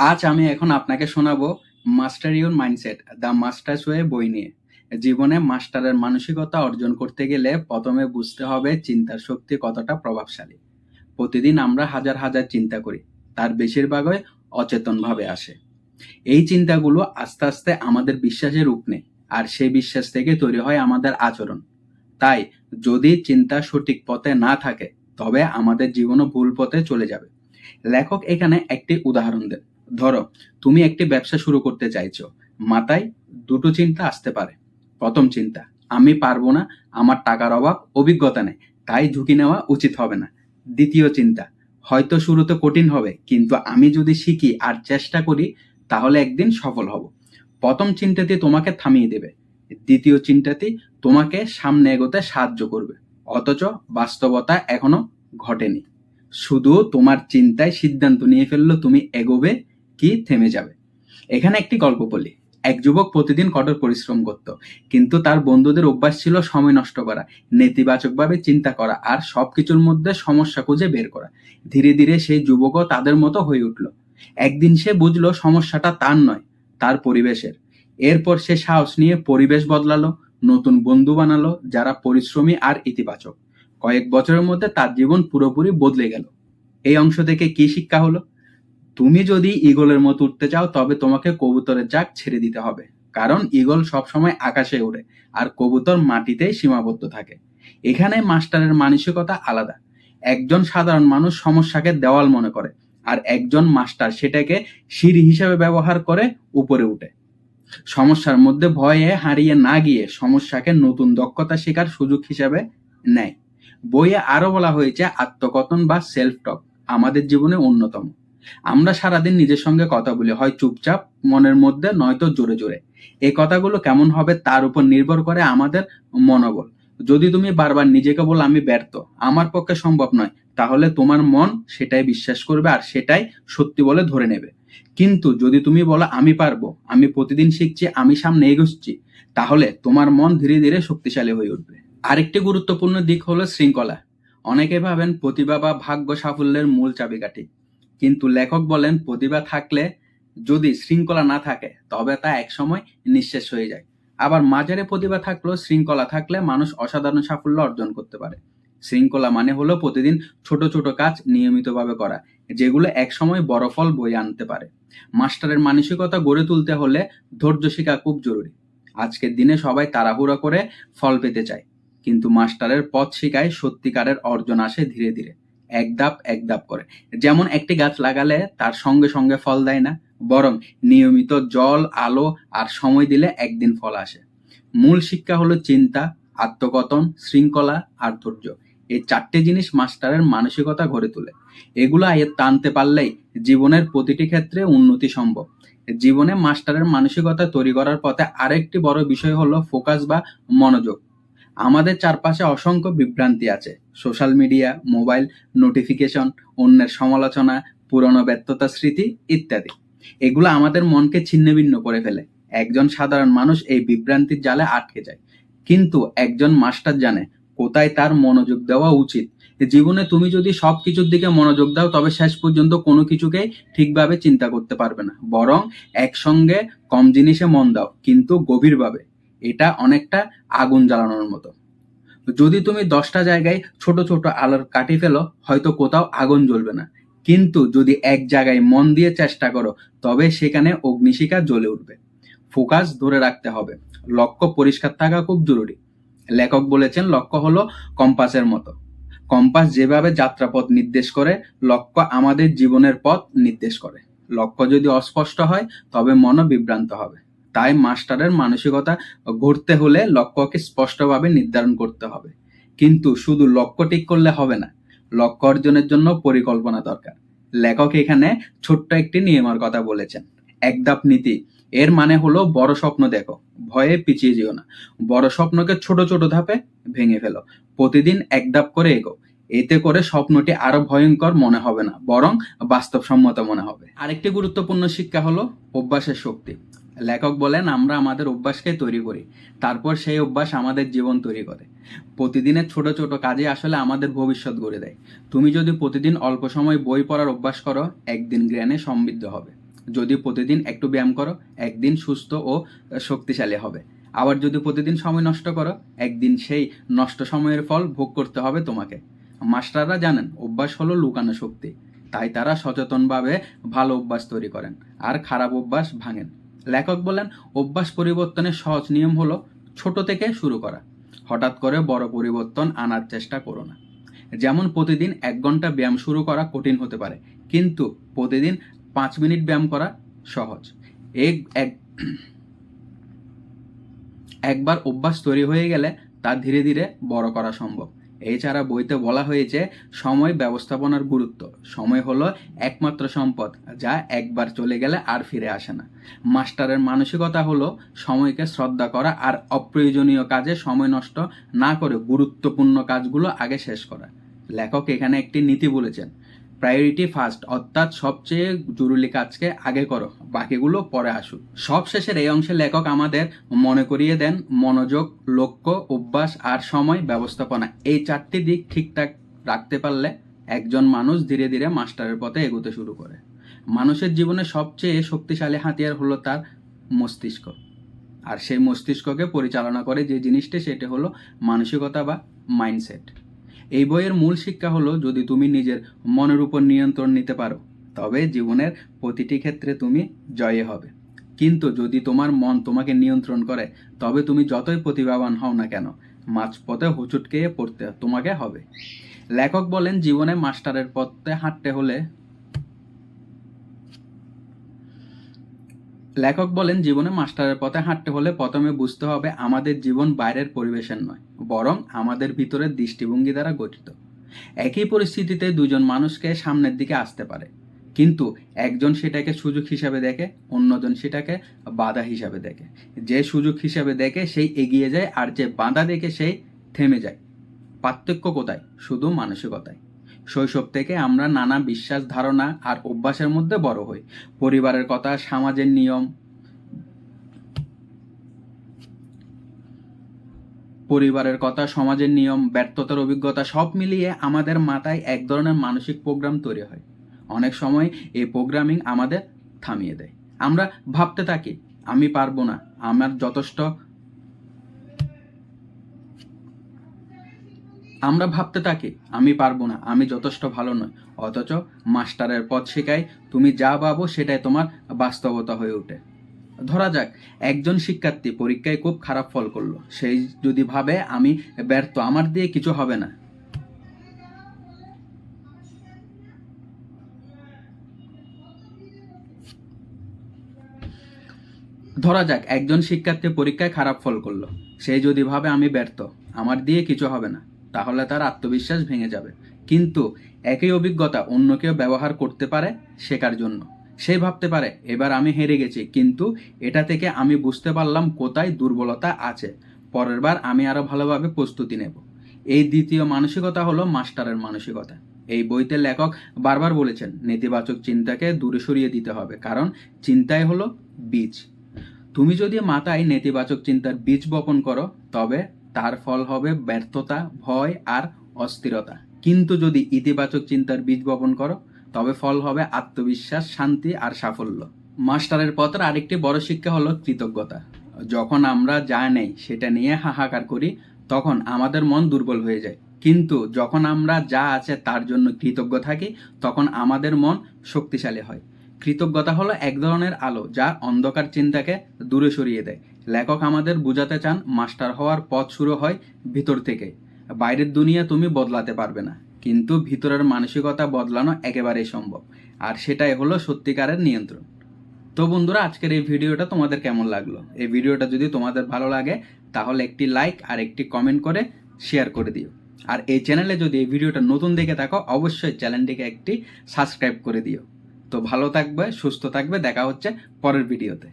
আজ আমি এখন আপনাকে শোনাবো master your mindset the masters way বই নিয়ে। জীবনে মাস্টারের মানসিকতা অর্জন করতে গেলে প্রথমে বুঝতে হবে চিন্তার শক্তি কতটা প্রভাবশালী। প্রতিদিন আমরা হাজার হাজার চিন্তা করি, তার বেশিরভাগই অচেতনভাবে আসে। এই চিন্তাগুলো আস্তে আস্তে আমাদের বিশ্বাসের রূপ নেয়, আর সেই বিশ্বাস থেকে তৈরি হয় আমাদের আচরণ। তাই যদি চিন্তা সঠিক পথে না থাকে, তবে আমাদের জীবনও ভুল পথে চলে যাবে। লেখক এখানে একটি উদাহরণ দেন। ধরো, তুমি একটি ব্যবসা শুরু করতে চাইছো। মাথায় দুটো চিন্তা আসতে পারে। প্রথম চিন্তা, আমি পারবো না, আমার টাকার অভাব, অভিজ্ঞতা নেই, তাই ঝুঁকি নেওয়া উচিত হবে না। দ্বিতীয় চিন্তা, হয়তো শুরুতে কঠিন হবে, কিন্তু আমি যদি শিখি আর চেষ্টা করি, তাহলে একদিন সফল হব। প্রথম চিন্তাটি তোমাকে থামিয়ে দেবে, দ্বিতীয় চিন্তাটি তোমাকে সামনে এগোতে সাহায্য করবে। অথচ বাস্তবতা এখনো ঘটেনি। শুধু তোমার চিন্তায় সিদ্ধান্ত নিয়ে ফেললো তুমি এগোবে কি থেমে যাবে। এখানে একটি গল্প বলি। এক যুবক প্রতিদিন কঠোর পরিশ্রম করত, কিন্তু তার বন্ধুদের অভ্যাস ছিল সময় নষ্ট করা, নেতিবাচকভাবে চিন্তা করা আর সবকিছুর মধ্যে সমস্যা খুঁজে বের করা। ধীরে ধীরে সেই যুবকও তাদের মতো হয়ে উঠল। একদিন সে বুঝলো সমস্যাটা তার নয়, তার পরিবেশের। এরপর সে সাহস নিয়ে পরিবেশ বদলালো, নতুন বন্ধু বানালো যারা পরিশ্রমী আর ইতিবাচক। কয়েক বছরের মধ্যে তার জীবন পুরোপুরি বদলে গেল। এই অংশ থেকে কি শিক্ষা হলো? তুমি যদি ঈগলের মতো উঠতে চাও, তবে তোমাকে কবুতরের চাক ছেড়ে দিতে হবে। কারণ ঈগল সবসময় আকাশে ওড়ে, আর কবুতর মাটিতেই সীমাবদ্ধ থাকে। এখানে মাস্টারের মানসিকতা আলাদা। একজন সাধারণ মানুষ সমস্যাকে দেওয়াল মনে করে, আর একজন মাস্টার সেটাকে সিঁড়ি হিসেবে ব্যবহার করে উপরে উঠে। সমস্যার মধ্যে ভয়ে হারিয়ে না গিয়ে সমস্যাকে নতুন দক্ষতা শেখার সুযোগ হিসেবে নেয়। বইয়ে আরো বলা হয়েছে আত্মকথন বা সেলফ টক আমাদের জীবনে অন্যতম। আমরা সারাদিন নিজের সঙ্গে কথা বলি, হয় চুপচাপ মনের মধ্যে, নয়তো জোরে জোরে। এই কথাগুলো কেমন হবে তার উপর নির্ভর করে আমাদের মনোবল। যদি তুমি বারবার নিজেকে বলো আমি ব্যর্থ, আমার পক্ষে সম্ভব নয়, তাহলে তোমার মন সেটাই বিশ্বাস করবে আর সেটাই সত্যি বলে ধরে নেবে। কিন্তু যদি তুমি বলো আমি পারবো, আমি প্রতিদিন শিখছি, আমি সামনে এগোচ্ছি, তাহলে তোমার মন ধীরে ধীরে শক্তিশালী হয়ে উঠবে। আরেকটি গুরুত্বপূর্ণ দিক হলো শৃঙ্খলা। অনেকে ভাবেন প্রতিভা বা ভাগ্য সাফল্যের মূল চাবিকাঠি, কিন্তু লেখক বলেন প্রতিভা থাকলে যদি শৃঙ্খলা না থাকে, তবে তা একসময় নিঃশেষ হয়ে যায়। আবার মাঝারি প্রতিভা থাকলেও শৃঙ্খলা থাকলে মানুষ অসাধারণ সাফল্য অর্জন করতে পারে। শৃঙ্খলা মানে হলো প্রতিদিন ছোট ছোট কাজ নিয়মিতভাবে করা, যেগুলো একসময় বড় ফল বয়ে আনতে পারে। মাস্টারের মানসিকতা গড়ে তুলতে হলে ধৈর্য শেখা খুব জরুরি। আজকের দিনে সবাই তাড়াহুড়া করে ফল পেতে চায়, কিন্তু মাস্টারের পথ শিখায় সত্যিকারের অর্জন আসে ধীরে ধীরে, এক ধাপ এক ধাপ করে। যেমন একটি গাছ লাগালে তার সঙ্গে সঙ্গে ফল দেয় না, বরং নিয়মিত জল, আলো আর সময় দিলে একদিন ফল আসে। মূল শিক্ষা হলো চিন্তা, আত্মকথন, শৃঙ্খলা আর ধৈর্য। এই চারটে জিনিস মাস্টারের মানসিকতা গড়ে তোলে। এগুলো আয়ত্তে আনতে পারলেই জীবনের প্রতিটি ক্ষেত্রে উন্নতি সম্ভব। জীবনে মাস্টারের মানসিকতা তৈরি করার পথে আরেকটি বড় বিষয় হলো ফোকাস বা মনোযোগ। আমাদের চারপাশে অসংখ্য বিভ্রান্তি আছে। সোশ্যাল মিডিয়া, মোবাইল নোটিফিকেশন, অন্যের সমালোচনা, পুরনো ব্যর্থতা স্মৃতি ইত্যাদি। এগুলো আমাদের মনকে ছিন্নভিন্ন করে ফেলে। একজন সাধারণ মানুষ এই বিভ্রান্তির জালে আটকে যায়, কিন্তু একজন মাস্টার জানে কোথায় তার মনোযোগ দেওয়া উচিত। জীবনে তুমি যদি সবকিছুর দিকে মনোযোগ দাও, তবে শেষ পর্যন্ত কোনো কিছুকেই ঠিকভাবে চিন্তা করতে পারবে না। বরং একসঙ্গে কম জিনিসে মন দাও, কিন্তু গভীরভাবে। এটা অনেকটা আগুন জ্বালানোর মতো। যদি তুমি 10টা জায়গায় ছোট ছোট আলোর কাঠি ফেলো, হয়তো কোথাও আগুন জ্বলবে না। কিন্তু যদি এক জায়গায় মন দিয়ে চেষ্টা করো, তবে সেখানে অগ্নিশিখা জ্বলে উঠবে। ফোকাস ধরে রাখতে হবে। লক্ষ্য পরিষ্কার থাকা খুব জরুরি। লেখক বলেছেন লক্ষ্য হলো কম্পাসের মতো। কম্পাস যেভাবে যাত্রাপথ নির্দেশ করে, লক্ষ্য আমাদের জীবনের পথ নির্দেশ করে। লক্ষ্য যদি অস্পষ্ট হয়, তবে মনও বিভ্রান্ত হবে। তাই মাস্টারের মানসিকতা গড়তে হলে লক্ষ্যকে স্পষ্টভাবে নির্ধারণ করতে হবে। কিন্তু শুধু লক্ষ্য ঠিক করলে হবে না, লক্ষ্য অর্জনের জন্য পরিকল্পনা দরকার। লেখক এখানে ছোট্ট একটি নিয়মের কথা বলেছেন, এক ধাপ নীতি। এর মানে হলো বড় স্বপ্ন দেখো, ভয়ে পিছিয়ে যেও না। বড় স্বপ্নকে ছোট ছোট ধাপে ভেঙে ফেলো। প্রতিদিন এক ধাপ করে এগো। এতে করে স্বপ্নটি আরো ভয়ঙ্কর মনে হবে না, বরং বাস্তবসম্মত মনে হবে। আরেকটি গুরুত্বপূর্ণ শিক্ষা হলো অভ্যাসের শক্তি। লেখক বলেন আমরা আমাদের অভ্যাসকে তৈরি করি, তারপর সেই অভ্যাস আমাদের জীবন তৈরি করে। প্রতিদিনের ছোট ছোট কাজে আসলে আমাদের ভবিষ্যৎ গড়ে দেয়। তুমি যদি প্রতিদিন অল্প সময় বই পড়ার অভ্যাস করো, একদিন জ্ঞানে সমৃদ্ধ হবে। যদি প্রতিদিন একটু ব্যায়াম করো, একদিন সুস্থ ও শক্তিশালী হবে। আবার যদি প্রতিদিন সময় নষ্ট করো, একদিন সেই নষ্ট সময়ের ফল ভোগ করতে হবে তোমাকে। মাস্টাররা জানেন অভ্যাস হলো লুকানো শক্তি, তাই তারা সচেতনভাবে ভালো অভ্যাস তৈরি করেন আর খারাপ অভ্যাস ভাঙেন। লেখক বলেন, অভ্যাস পরিবর্তনের সহজ নিয়ম হলো ছোট থেকে শুরু করা। হঠাৎ করে বড় পরিবর্তন আনার চেষ্টা করো না। যেমন প্রতিদিন 1 ঘন্টা ব্যায়াম শুরু করা কঠিন হতে পারে, কিন্তু প্রতিদিন 5 মিনিট ব্যায়াম করা সহজ। একবার অভ্যাস তৈরি হয়ে গেলে তা ধীরে ধীরে বড় করা সম্ভব। এছাড়া বইতে বলা হয়েছে সময় ব্যবস্থাপনার গুরুত্ব। সময় হলো একমাত্র সম্পদ, যা একবার চলে গেলে আর ফিরে আসে না। মাস্টারের মানসিকতা হলো সময়কে শ্রদ্ধা করা আর অপ্রয়োজনীয় কাজে সময় নষ্ট না করে গুরুত্বপূর্ণ কাজগুলো আগে শেষ করা। লেখক এখানে একটি নীতি বলেছেন, প্রায়োরিটি ফার্স্ট, অর্থাৎ সবচেয়ে জরুরি কাজকে আগে করো, বাকিগুলো পরে আসুক। সবশেষের এই অংশে লেখক আমাদের মনে করিয়ে দেন মনোযোগ, লক্ষ্য, অভ্যাস আর সময় ব্যবস্থাপনা, এই 4টি দিক ঠিকঠাক রাখতে পারলে একজন মানুষ ধীরে ধীরে মাস্টারের পথে এগোতে শুরু করে। মানুষের জীবনে সবচেয়ে শক্তিশালী হাতিয়ার হলো তার মস্তিষ্ক, আর সেই মস্তিষ্ককে পরিচালনা করে যে জিনিসটি, সেটা হলো মানসিকতা বা মাইন্ডসেট। এই বইয়ের মূল শিক্ষা হলো, যদি তুমি নিজের মনের উপর নিয়ন্ত্রণ নিতে পারো, তবে জীবনের প্রতিটি ক্ষেত্রে তুমি জয়ী হবে। কিন্তু যদি তোমার মন তোমাকে নিয়ন্ত্রণ করে, তবে তুমি যতই প্রতিভাবান হও না কেন, মাঝপথে হোঁচট খেয়ে পড়তে তোমাকে হবে। লেখক বলেন, জীবনে মাস্টারের পথে হাঁটতে হলে প্রথমে বুঝতে হবে আমাদের জীবন বাইরের পরিবেশের নয়, বরং আমাদের ভিতরের দৃষ্টিভঙ্গি দ্বারা গঠিত। একই পরিস্থিতিতে দুজন মানুষকে সামনের দিকে আসতে পারে, কিন্তু একজন সেটাকে সুযোগ হিসাবে দেখে, অন্যজন সেটাকে বাধা হিসাবে দেখে। যে সুযোগ হিসাবে দেখে সেই এগিয়ে যায়, আর যে বাধা দেখে সেই থেমে যায়। পার্থক্য কোথায়? শুধু মানসিকতায়। শৈশব থেকে আমরা নানা বিশ্বাস, ধারণা আর অভ্যাসের মধ্যে বড় হই। পরিবারের কথা, সমাজের নিয়ম, ব্যর্থতার অভিজ্ঞতা সব মিলিয়ে আমাদের মাথায় এক ধরনের মানসিক প্রোগ্রাম তৈরি হয়। অনেক সময় এই প্রোগ্রামিং আমাদের থামিয়ে দেয়। আমরা ভাবতে থাকি, আমি পারবো না, আমি যথেষ্ট ভালো নয়। অথচ মাস্টারের পথ শেখায়, তুমি যা ভাবো সেটাই তোমার বাস্তবতা হয়ে ওঠে। ধরা যাক, একজন শিক্ষার্থী পরীক্ষায় খুব খারাপ ফল করলো। সেই যদি ভাবে আমি ব্যর্থ, আমার দিয়ে কিছু হবে না, তাহলে তার আত্মবিশ্বাস ভেঙে যাবে। কিন্তু একই অভিজ্ঞতা অন্য কেউ ব্যবহার করতে পারে শেখার জন্য। সে ভাবতে পারে, এবার আমি হেরে গেছি, কিন্তু এটা থেকে আমি বুঝতে পারলাম কোথায় দুর্বলতা আছে, পরের বার আমি আরো ভালোভাবে প্রস্তুতি নেব। এই দ্বিতীয় মানসিকতা হলো মাস্টারের মানসিকতা। এই বইতে লেখক বারবার বলেছেন, নেতিবাচক চিন্তাকে দূরে সরিয়ে দিতে হবে, কারণ চিন্তাই হলো বীজ। তুমি যদি মাথায় নেতিবাচক চিন্তার বীজ বপন করো, তবে তার ফল হবে ব্যর্থতা, ভয় আর অস্থিরতা। কিন্তু যদি ইতিবাচক চিন্তার বীজ বপন করো, তবে ফল হবে আত্মবিশ্বাস, শান্তি আর সাফল্য। মাস্টারের পথের আরেকটি বড় শিক্ষা হলো কৃতজ্ঞতা। যখন আমরা যা নেই সেটা নিয়ে হাহাকার করি, তখন আমাদের মন দুর্বল হয়ে যায়। কিন্তু যখন আমরা যা আছে তার জন্য কৃতজ্ঞ থাকি, তখন আমাদের মন শক্তিশালী হয়। কৃতজ্ঞতা হলো এক ধরনের আলো, যা অন্ধকার চিন্তাকে দূরে সরিয়ে দেয়। লেখক আমাদের বোঝাতে চান, মাস্টার হওয়ার পথ শুরু হয় ভিতর থেকে। বাইরের দুনিয়া তুমি বদলাতে পারবে না, কিন্তু ভিতরের মানসিকতা বদলানো একেবারেই সম্ভব, আর সেটাই হলো সত্যিকারের নিয়ন্ত্রণ। তো বন্ধুরা, আজকের এই ভিডিওটা তোমাদের কেমন লাগলো? এই ভিডিওটা যদি তোমাদের ভালো লাগে, তাহলে একটি লাইক আর একটি কমেন্ট করে শেয়ার করে দিও। আর এই চ্যানেলে যদি এই ভিডিওটা নতুন দেখে থাকো, অবশ্যই চ্যানেলটিকে একটি সাবস্ক্রাইব করে দিও। তো ভালো থাকবে, সুস্থ থাকবে, দেখা হচ্ছে পরের ভিডিওতে।